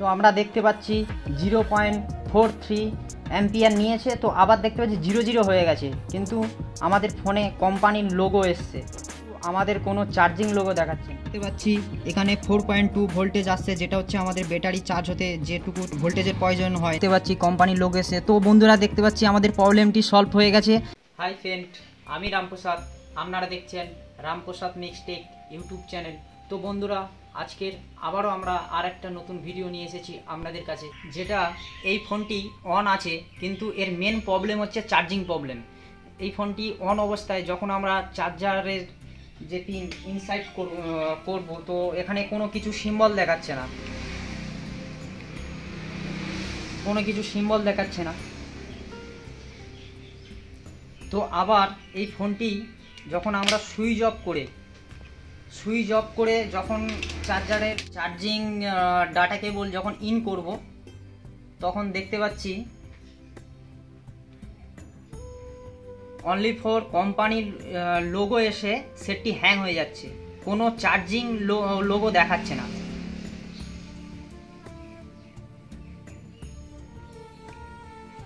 তো আমরা দেখতে পাচ্ছি 0.43 অ্যাম্পিয়ার নিয়েছে, তো আবার দেখতে পাচ্ছি 0 হয়ে গেছে, কিন্তু আমাদের ফোনে কোম্পানির লোগো এসছে, আমাদের কোনো চার্জিং লোগো দেখাচ্ছে। দেখতে পাচ্ছি এখানে 4.2 ভোল্টেজ আসছে, যেটা হচ্ছে আমাদের ব্যাটারি চার্জ হতে যেটুকু ভোল্টেজের প্রয়োজন হয়। দেখতে পাচ্ছি কোম্পানির লোগো এসছে। তো বন্ধুরা দেখতে পাচ্ছি আমাদের প্রবলেমটি সলভ হয়ে গেছে। হাই ফ্রেন্ড, আমি রামপ্রসাদ, আপনারা দেখছেন রামপ্রসাদ মিক্সটেক ইউটিউব চ্যানেল। তো বন্ধুরা আজকের আবারও আমরা আর একটা নতুন ভিডিও নিয়ে এসেছি আপনাদের কাছে, যেটা এই ফোনটি অন আছে কিন্তু এর মেন প্রবলেম হচ্ছে চার্জিং প্রবলেম। এই ফোনটি অন অবস্থায় যখন আমরা চার্জারের যে পিন ইনসাইড করব, তো এখানে কোনো কিছু সিম্বল দেখাচ্ছে না, তো আবার এই ফোনটি যখন আমরা সুইচ অফ করে যখন চার্জারের চার্জিং ডাটা কেবল যখন ইন করব, তখন দেখতে পাচ্ছি অনলি ফর কোম্পানির লোগো এসে সেটটি হ্যাং হয়ে যাচ্ছে, কোনো চার্জিং লোগো দেখাচ্ছে না।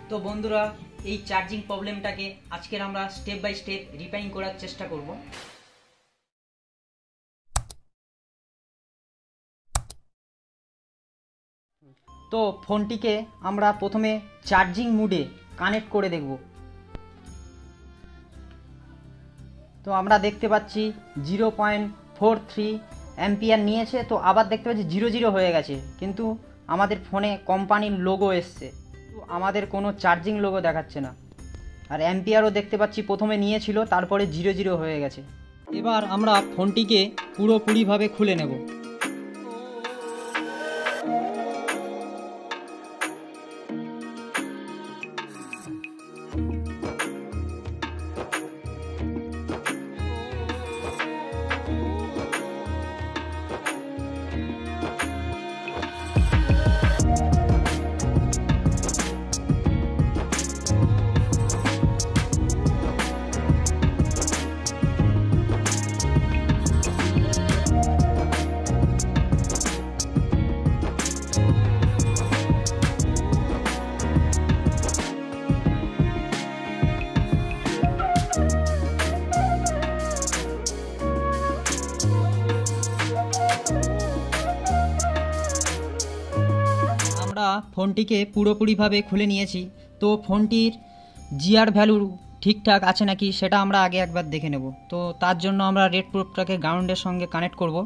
তো বন্ধুরা এই চার্জিং প্রবলেমটাকে আজকের আমরা স্টেপ বাই স্টেপ রিপেয়ারিং করার চেষ্টা করব। তো ফোনটিকে আমরা প্রথমে চার্জিং মোডে কানেক্ট করে দেখব। তো আমরা দেখতে পাচ্ছি 0.43 অ্যাম্পিয়ার নিয়েছে, তো আবার দেখতে পাচ্ছি 0 হয়ে গেছে, কিন্তু আমাদের ফোনে কোম্পানির লোগো এসছে, তো আমাদের কোনো চার্জিং লোগো দেখাচ্ছে না। আর অ্যাম্পিয়ারও দেখতে পাচ্ছি প্রথমে নিয়েছিল, তারপরে 0 হয়ে গেছে। এবার আমরা ফোনটিকে পুরোপুরিভাবে খুলে নেব। আমরা ফোনটিকে পুরোপুরিভাবে খুলে নিয়েছি, তো ফোনটির জিআর ভ্যালু ঠিকঠাক আছে নাকি সেটা আমরা আগে একবার দেখে নেব। তো তার জন্য আমরা রেড প্রুফটাকে গ্রাউন্ডের সঙ্গে কানেক্ট করব।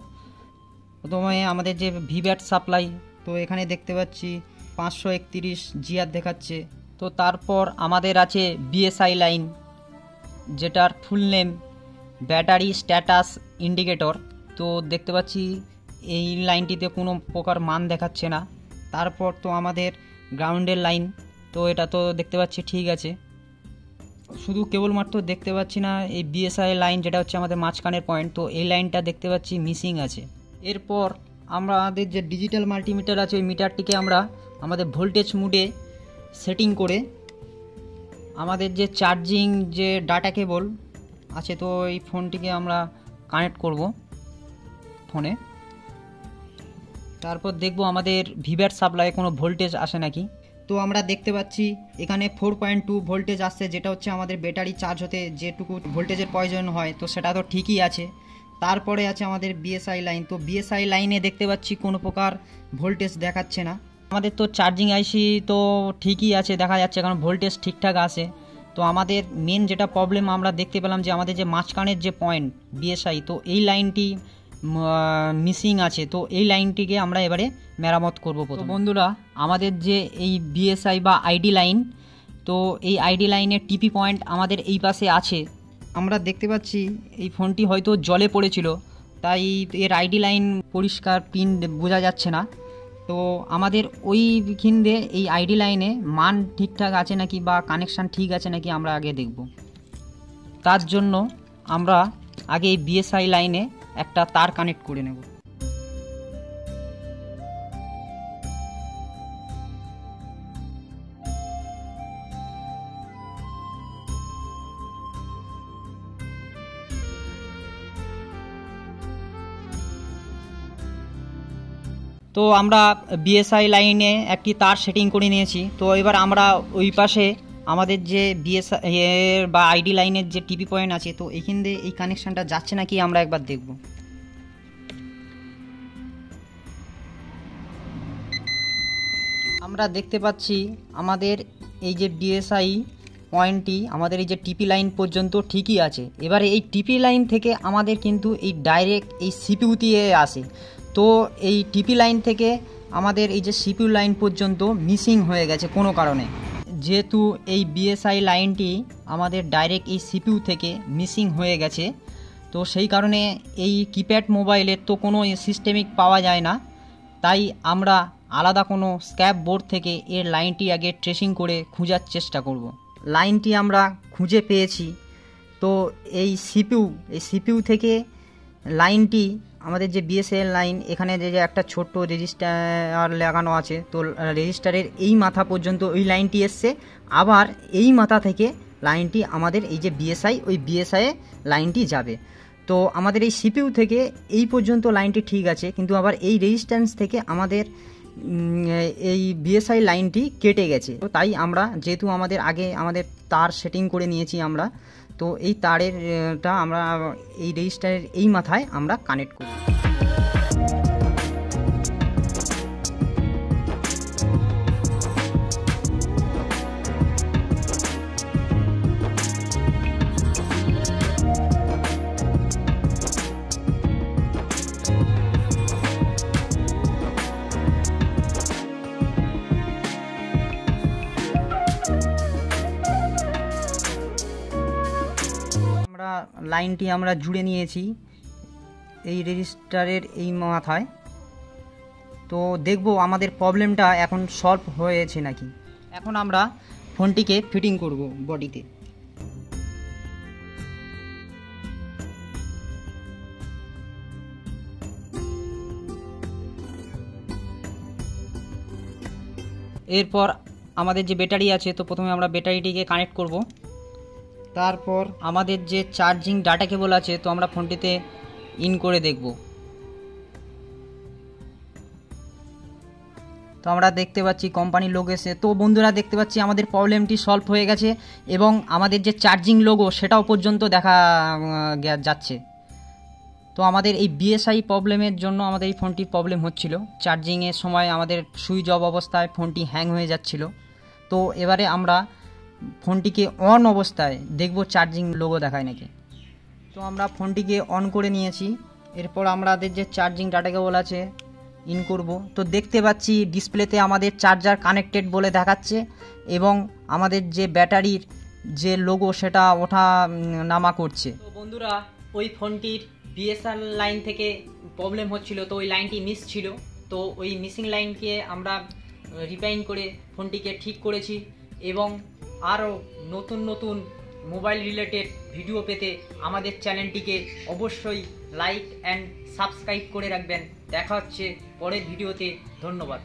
প্রথমে আমাদের যে ভিব্যাট সাপ্লাই, তো এখানে দেখতে পাচ্ছি 531 জিআর দেখাচ্ছে। তো তারপর আমাদের আছে বিএসআই লাইন, যেটার full name battery status indicator. তো দেখতে পাচ্ছি এই লাইনটিতে কোনো প্রকার মান দেখাচ্ছে না। তারপর তো আমাদের গ্রাউন্ডের লাইন, তো এটা তো দেখতে পাচ্ছি ঠিক আছে, শুধু কেবলমাত্র দেখতে পাচ্ছি না এই বিএসআই লাইন, যেটা হচ্ছে আমাদের মাঝখানের পয়েন্ট, তো এই লাইনটা দেখতে পাচ্ছি মিসিং আছে। এরপর আমাদের যে ডিজিটাল মাল্টিমিটার আছে, ওই মিটারটিকে আমরা আমাদের ভোল্টেজ মুডে সেটিং করে আমাদের যে চার্জিং যে ডাটা কেবল আছে, তো এই ফোনটিকে আমরা কানেক্ট করব ফোনে। তারপর দেখব আমাদের ভিব্যাট সাপ্লাই কোনো ভোল্টেজ আসে নাকি। তো আমরা দেখতে পাচ্ছি এখানে 4.2 ভোল্টেজ আসছে, যেটা হচ্ছে আমাদের ব্যাটারি চার্জ হতে যেটুকু ভোল্টেজের প্রয়োজন হয়, তো সেটা তো ঠিকই আছে। তারপরে আছে আমাদের বিএসআই লাইন, তো বিএসআই লাইনে দেখতে পাচ্ছি কোনো প্রকার ভোল্টেজ দেখাচ্ছে না। আমাদের তো চার্জিং আইসি তো ঠিকই আছে দেখা যাচ্ছে, কারণ ভোল্টেজ ঠিকঠাক আসে। তো আমাদের মেন যেটা প্রবলেম আমরা দেখতে পেলাম যে আমাদের যে মাঝখানের যে পয়েন্ট বিএসআই, তো এই লাইনটি মিসিং আছে, তো এই লাইনটিকে আমরা এবারে মেরামত করব। তো বন্ধুরা আমাদের যে এই বিএসআই বা আইডি লাইন, তো এই আইডি লাইনের টিপি পয়েন্ট আমাদের এই পাশে আছে। আমরা দেখতে পাচ্ছি এই ফোনটি হয়তো জলে পড়েছিল, তাই এর আইডি লাইন পরিষ্কার পিন বোঝা যাচ্ছে না। তো আমাদের ওইখান দিয়ে এই আইডি লাইনে মান ঠিকঠাক আছে নাকি বা কানেকশান ঠিক আছে নাকি আমরা আগে দেখব। তার জন্য আমরা আগে এই বিএসআই লাইনে একটা তার কানেক্ট করে নেব। তো তো আমরা বিএসআই লাইনে একটি তার সেটিং করে নিয়েছি। তো এবার আমরা ওই পাশে আমাদের যে বিএসআই বা আইডি লাইনের যে টিপি পয়েন্ট আছে, তো এইখান দিয়ে এই কানেকশানটা যাচ্ছে নাকি আমরা একবার দেখব। আমরা দেখতে পাচ্ছি আমাদের এই যে বিএসআই পয়েন্টটি আমাদের এই যে টিপি লাইন পর্যন্ত ঠিকই আছে। এবারে এই টিপি লাইন থেকে আমাদের কিন্তু এই ডাইরেক্ট এই সিপিইউতে আসে। তো এই টিপি লাইন থেকে আমাদের এই যে সিপিইউ লাইন পর্যন্ত মিসিং হয়ে গেছে কোনো কারণে। যেহেতু এই বিএসআই লাইনটি আমাদের ডাইরেক্ট এই সিপিইউ থেকে মিসিং হয়ে গেছে, তো সেই কারণে এই কিপ্যাড মোবাইলের তো কোনো সিস্টেমিক পাওয়া যায় না। তাই আমরা আলাদা কোনো স্ক্র্যাপ বোর্ড থেকে এর লাইনটি আগে ট্রেসিং করে খোঁজার চেষ্টা করব। লাইনটি আমরা খুঁজে পেয়েছি। তো এই সিপিইউ থেকে লাইনটি আমাদের যে বিএসএল লাইন, এখানে যে একটা ছোট্ট রেজিস্টার লাগানো আছে, তো রেজিস্টারের এই মাথা পর্যন্ত ওই লাইনটি এসছে। আবার এই মাথা থেকে লাইনটি আমাদের এই যে বিএসআই, ওই বিএসআই লাইনটি যাবে। তো আমাদের এই সিপিইউ থেকে এই পর্যন্ত লাইনটি ঠিক আছে, কিন্তু আবার এই রেজিস্ট্যান্স থেকে আমাদের এই বিএসআই লাইনটি কেটে গেছে। তো তাই আমরা যেহেতু আমাদের তার সেটিং করে নিয়েছি আমরা, তো এই তারেরটা আমরা এই রেজিস্টারের এই মাথায় আমরা কানেক্ট করি। লাইনটি আমরা জুড়ে নিয়েছি এই রেজিস্টারের এই মাথায়। তো দেখব আমাদের প্রবলেমটা এখন সলভ হয়েছে নাকি। এখন আমরা ফোনটিকে ফিটিং করব বডিতে। এরপর আমাদের যে ব্যাটারি আছে, তো প্রথমে আমরা ব্যাটারিটিকে কানেক্ট করব। তারপর আমাদের যে চার্জিং ডাটা কেবল আছে, তো আমরা ফোনটিতে ইন করে দেখব। তো আমরা দেখতে পাচ্ছি কোম্পানির লোগো এসে। তো বন্ধুরা দেখতে পাচ্ছি আমাদের প্রবলেমটি সলভ হয়ে গেছে এবং আমাদের যে চার্জিং লোগো সেটাও পর্যন্ত দেখা যাচ্ছে। তো আমাদের এই বিএসআই প্রবলেমের জন্য আমাদের এই ফোনটির প্রবলেম হচ্ছিল। চার্জিংয়ের সময় আমাদের সুইচ অফ অবস্থায় ফোনটি হ্যাং হয়ে যাচ্ছিল। তো এবারে আমরা ফোনটিকে অন অবস্থায় দেখব চার্জিং লোগো দেখায় নাকি। তো আমরা ফোনটিকে অন করে নিয়েছি। এরপর আমাদের যে চার্জিং ডাটা কেবল আছে ইন করব। তো দেখতে পাচ্ছি ডিসপ্লেতে আমাদের চার্জার কানেক্টেড বলে দেখাচ্ছে এবং আমাদের যে ব্যাটারির যে লোগো সেটা ওঠা নামা করছে। তো বন্ধুরা, ওই ফোনটির বিএসআর লাইন থেকে প্রবলেম হচ্ছিল, তো ওই লাইনটি মিস ছিল। তো ওই মিসিং লাইনকে আমরা রিপেয়ারিং করে ফোনটিকে ঠিক করেছি এবং আরও নতুন নতুন মোবাইল রিলেটেড ভিডিও পেতে আমাদের চ্যানেলটিকে অবশ্যই লাইক অ্যান্ড সাবস্ক্রাইব করে রাখবেন। দেখা হচ্ছে পরের ভিডিওতে। ধন্যবাদ।